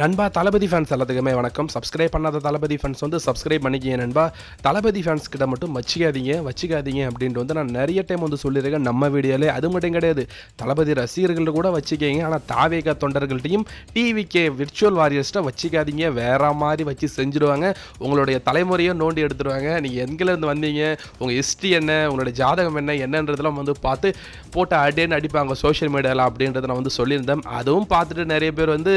நண்பா தளபதி ஃபேன்ஸ் எல்லாத்துக்குமே வணக்கம். சப்ஸ்கிரைப் பண்ணாத தளபதி ஃபேன்ஸ் வந்து சப்ஸ்கிரைப் பண்ணிக்கிங்க நண்பா. தளபதி ஃபேன்ஸ் கிட்ட மட்டும் வச்சுக்காதீங்க அப்படின்ட்டு வந்து நான் நிறைய டைம் வந்து சொல்லியிருக்கேன் நம்ம வீடியோலே. அது மட்டும் கிடையாது, தளபதி ரசிகர்கள் கூட வச்சுக்கிங்க. ஆனால் தாவேகா தொண்டர்கள்ட்டையும் டிவிகே விர்ச்சுவல் வாரியர்ஸ்ட்டை வச்சுக்காதீங்க. வேற மாதிரி வச்சு செஞ்சுடுவாங்க. உங்களுடைய தலைமுறையை நோண்டி எடுத்துடுவாங்க. நீங்கள் எங்கேருந்து வந்தீங்க, உங்கள் ஹிஸ்ட்ரி என்ன, உங்களுடைய ஜாதகம் என்னன்றதெல்லாம் வந்து பார்த்து போட்டு அடேன்னு அடிப்பாங்க சோஷியல் மீடியாவில் அப்படின்றத நான் வந்து சொல்லியிருந்தேன். அதுவும் பார்த்துட்டு நிறைய பேர் வந்து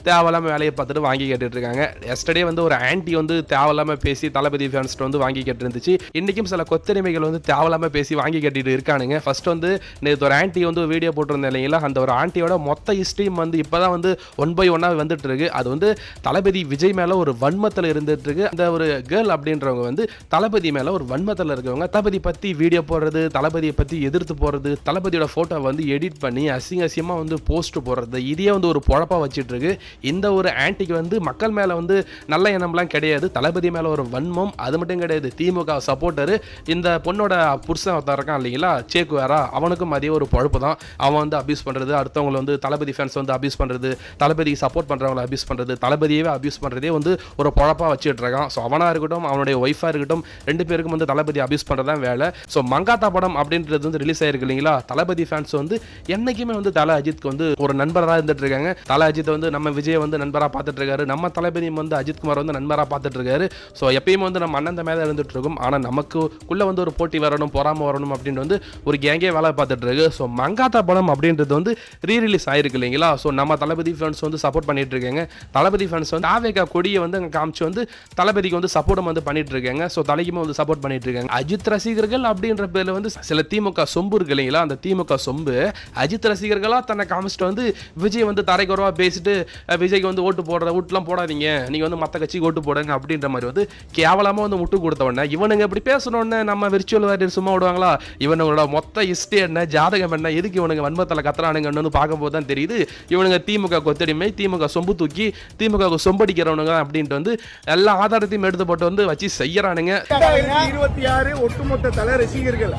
தேவையில்லாமல் வேலையை பார்த்துட்டு வாங்கி கேட்டுட்டு இருக்காங்க. எஸ்டர்டே வந்து ஒரு ஆன்டி வந்து தேவையில்லாமல் பேசி தளபதி ஃபேன்ஸ்ட்டு வந்து வாங்கி கேட்டு இருந்துச்சு. இன்றைக்கும் சில கொத்தடிமைகள் வந்து தேவையில்லாமல் பேசி வாங்கி கேட்டுட்டு இருக்கானுங்க. ஃபர்ஸ்ட் வந்து நேற்று ஒரு ஆன்டி வந்து வீடியோ போட்டிருந்தேன் இல்லைங்களா, அந்த ஒரு ஆன்டியோட மொத்த ஹிஸ்ட்ரியும் வந்து இப்போ தான் வந்து 1 by 1 வந்துட்டு இருக்கு. அது வந்து தளபதி விஜய் மேலே ஒரு வன்மத்தில் இருந்துட்டு இருக்கு. அந்த ஒரு கேர்ள் அப்படின்றவங்க வந்து தளபதி மேலே ஒரு வன்மத்தில் இருக்கவங்க தளபதி பற்றி வீடியோ போடுறது, தளபதியை பற்றி எதிர்த்து போடுறது, தளபதியோட ஃபோட்டோ வந்து எடிட் பண்ணி அசிங்கமாக வந்து போஸ்ட் போடுறது, இதே வந்து ஒரு பொழப்பாக வச்சுட்டு இருக்கு. இந்த ஒரு ஆன்டிக்கு வந்து மக்கள் மேலே வந்து நல்ல எண்ணம்லாம் கிடையாது, தளபதி மேலே ஒரு வன்மம். அது மட்டும் கிடையாது, திமுக சப்போர்ட்டரு இந்த பொண்ணோட புருஷன் இருக்கான் இல்லைங்களா, சேக்குவேரா, அவனுக்கும் அதே ஒரு பொழப்பு தான். அவன் வந்து அபியூஸ் பண்ணுறது, அடுத்தவங்களை வந்து தளபதி ஃபேன்ஸ் வந்து அபியூஸ் பண்ணுறது, தளபதி சப்போர்ட் பண்ணுறவங்களை அபியூஸ் பண்ணுறது, தளபதியவே அபியூஸ் பண்ணுறதே வந்து ஒரு பொழப்பாக வச்சுட்டு இருக்கான். ஸோ அவனாக இருக்கட்டும், அவனுடைய ஒய்ஃபாக இருக்கட்டும், 2 பேருக்கும் வந்து தளபதி அபியூஸ் பண்ணுறது தான் வேலை. ஸோ மங்காத்தா படம் அப்படின்றது வந்து ரிலீஸ் ஆயிருக்கு இல்லைங்களா, தளபதி ஃபேன்ஸ் வந்து என்னைக்குமே வந்து தல அஜித்க்கு வந்து ஒரு நண்பராக இருந்துட்டு இருக்காங்க. தல அஜித் வந்து நம்ம விஜய் வந்து நண்பராக பார்த்துட்டு இருக்காரு, நம்ம தளபதி வந்து அஜித் குமார் வந்து நண்பராக பார்த்துட்டு இருக்காரு. ஸோ எப்பயுமே வந்து நம்ம அண்ணன் மேலே இருந்துட்டு இருக்கும். ஆனால் நமக்குள்ள வந்து ஒரு போட்டி வரணும், பொறாம வரணும் அப்படின்னு வந்து ஒரு கேங்கே வேலை பார்த்துட்டு இருக்கு. ஸோ மங்காத்தா படம் அப்படின்றது வந்து ரீரிலீஸ் ஆயிருக்கு இல்லைங்களா. ஸோ நம்ம தளபதி ஃபேன்ஸ் வந்து சப்போர்ட் பண்ணிட்டு இருக்காங்க. தளபதி ஃபேன்ஸ் வந்து தாவேகா கொடியை வந்து அங்கே காமிச்சு வந்து தளபதிக்கு வந்து சப்போர்ட் வந்து பண்ணிட்டு இருக்காங்க. ஸோ தலைக்குமே வந்து சப்போர்ட் பண்ணிட்டு இருக்காங்க. அஜித் ரசிகர்கள் அப்படின்ற பேர்ல வந்து சில திமுக சொம்பு இருக்கு இல்லைங்களா, அந்த திமுக சொம்பு அஜித் ரசிகர்களா தன்னை காமிச்சிட்டு வந்து விஜய் வந்து தரைக்குறவா பேசிட்டு விஜய்க்கு வந்து ஓட்டு போடுற ஓட்டுலாம் போடாதீங்க, நீங்க வந்து மற்ற கட்சிக்கு ஓட்டு போடுங்க அப்படின்ற மாதிரி வந்து கேவலமா வந்து முட்டு கொடுத்த உடனே இவனுங்க இப்படி பேசணும்னு நம்ம விர்ச்சுவல் வாரியர் சும்மா விடுவாங்களா? இவனோட மொத்த ஹிஸ்ட்ரி என்ன, ஜாதகம் என்ன, எதுக்கு இவனுங்க வன்மத்தில் கத்துறானுங்கன்னு வந்து பார்க்கும்போது தான் தெரியுது இவனுங்க திமுக கொத்தடிமை, திமுக சொம்பு தூக்கி திமுக சொம்படிக்கிறவனுங்க அப்படின்ட்டு வந்து எல்லா ஆதாரத்தையும் எடுத்து போட்டு வந்து வச்சு செய்யறானுங்க. 2026 ஒட்டுமொத்த தல ரசிகர்கள்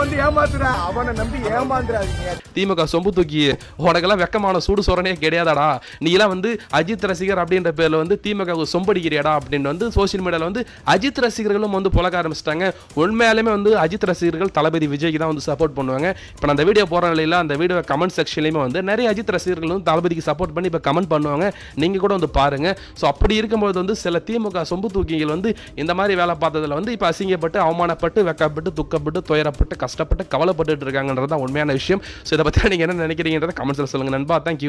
வந்து ஏமாத்துறா, அவனை நம்பி ஏமாந்துறாதீங்க. திமுக சொம்பு தூக்கி உனக்கெல்லாம் வெக்கமான சூடு சோறனே கிடையாதாடா, நீ எல்லாம் வந்து அஜித் ரசிகர் அப்படின்ற பேர்ல வந்து திமுக சொம்படிக்கிறியாடா அப்படின்னு வந்து சோசியல் மீடியாவில் வந்து அஜித் ரசிகர்களும் வந்து புழக்க ஆரம்பிச்சிட்டாங்க. உண்மையாலுமே வந்து அஜித் ரசிகர்கள் தளபதி விஜய்க்கு தான் வந்து சப்போர்ட் பண்ணுவாங்க. இப்போ நான் அந்த வீடியோ போகிற நிலையில் அந்த வீடியோ கமெண்ட் செக்ஷன்லையுமே வந்து நிறைய அஜித் ரசிகர்கள் வந்து தளபதிக்கு சப்போர்ட் பண்ணி இப்போ கமெண்ட் பண்ணுவாங்க. நீங்கள் கூட வந்து பாருங்க. ஸோ அப்படி இருக்கும்போது வந்து சில திமுக சொம்பு தூக்கிகள் வந்து இந்த மாதிரி வேலை பார்த்ததில் வந்து இப்போ அசிங்கப்பட்டு, அவமானப்பட்டு, வெக்கப்பட்டு, துக்கப்பட்டு, துயரப்பட்டு, கஷ்டப்பட்டு, கவலைப்பட்டு இருக்காங்கன்றது தான் உண்மையான விஷயம். ஸோ இதை பற்றி நீங்கள் என்ன நினைக்கிறீங்கன்றத கமெண்ட்ஸில் சொல்லுங்கள் நண்பா. தேங்க்யூ.